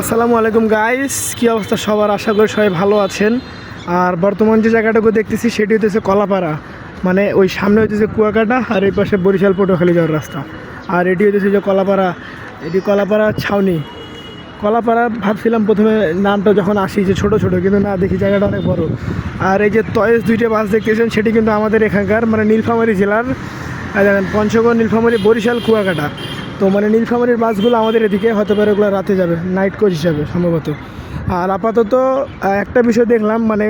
আসসালামু আলাইকুম গাইস, কি অবস্থা সবার? আশা করি সবাই ভালো আছেন। আর বর্তমান যে জায়গাটাকে দেখতেছি সেটি হচ্ছে কলাপাড়া, মানে ওই সামনে হচ্ছে কুয়াকাটা আর এই পাশে বরিশাল পটুয়াখালী যাওয়ার রাস্তা। আর এটি হচ্ছে যে কলাপাড়া, এটি কলাপাড়া ছাউনি। কলাপাড়া ভাবছিলাম প্রথমে নামটা যখন আসি যে ছোটো ছোটো, কিন্তু না, দেখি জায়গাটা অনেক বড়। আর এই যে তয়েস দুইটা বাস দেখতেছেন সেটি কিন্তু আমাদের এখানকার, মানে নীলফামারী জেলার দেখেন, পঞ্চগড়, নীলফামারী, বরিশাল, কুয়াকাটা। তো মানে নীলফামারীর বাসগুলো আমাদের এদিকে হতে পারে, ওগুলো রাতে যাবে, নাইট কোচ হিসাবে সম্ভবত। আর আপাতত একটা বিষয় দেখলাম, মানে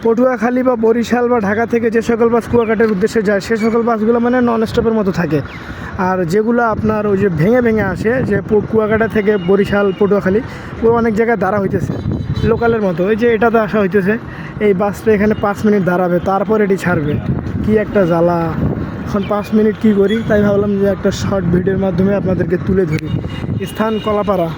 পটুয়াখালী বা বরিশাল বা ঢাকা থেকে যে সকল বাস কুয়াকাটার উদ্দেশ্যে যায় সে সকল বাসগুলো মানে নন স্টপের মতো থাকে। আর যেগুলো আপনার ওই যে ভেঙে ভেঙে আসে, যে কুয়াকাটা থেকে বরিশাল, পটুয়াখালী, ও অনেক জায়গায় দাঁড়া হইতেছে লোকালের মতো। ওই যে এটাতে আসা হইতেছে, এই বাসটা এখানে 5 মিনিট দাঁড়াবে, তারপর এটি ছাড়বে। কি একটা জ্বালা! এখন 5 মিনিট কী করি, তাই ভাবলাম যে একটা শর্ট ভিডিওর মাধ্যমে আপনাদেরকে তুলে ধরি। স্থান কলাপাড়া।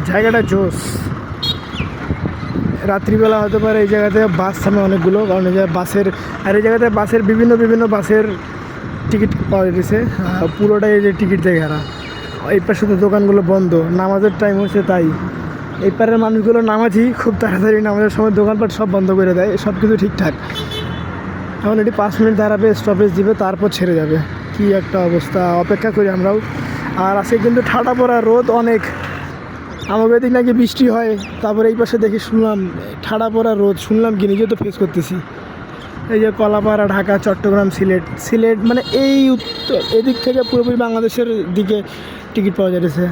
জায়গাটা জোস। রাত্রিবেলা হতে পারে এই জায়গাতে বাস থামে অনেকগুলো, কারণ এই জায়গায় বাসের, আর এই জায়গাতে বাসের বিভিন্ন বাসের টিকিট পাওয়া গেছে। পুরোটাই এই যে টিকিট দিয়ে ঘেরা। এই পাশে তো দোকানগুলো বন্ধ, নামাজের টাইম হচ্ছে তাই। এই পারের মানুষগুলো নামাজি, খুব তাড়াতাড়ি নামাজের সময় দোকানপাট সব বন্ধ করে দেয়, সব কিছু ঠিকঠাক। এখন এটি 5 মিনিট দাঁড়াবে, স্টপেজ দিবে, তারপর ছেড়ে যাবে। কি একটা অবস্থা! অপেক্ষা করি আমরাও। আর আজকে কিন্তু ঠাডা পড়া রোদ অনেক। আমাকে এদিক নাকি বৃষ্টি হয়, তারপরে এই পাশে দেখি শুনলাম ঠাডা পড়া রোদ, শুনলাম কি, নিজে তো ফেস করতেছি। এই যে কলাপাড়া, ঢাকা, চট্টগ্রাম, সিলেট, মানে এই উত্তর এদিক থেকে পুরোপুরি বাংলাদেশের দিকে টিকিট পাওয়া যাচ্ছে।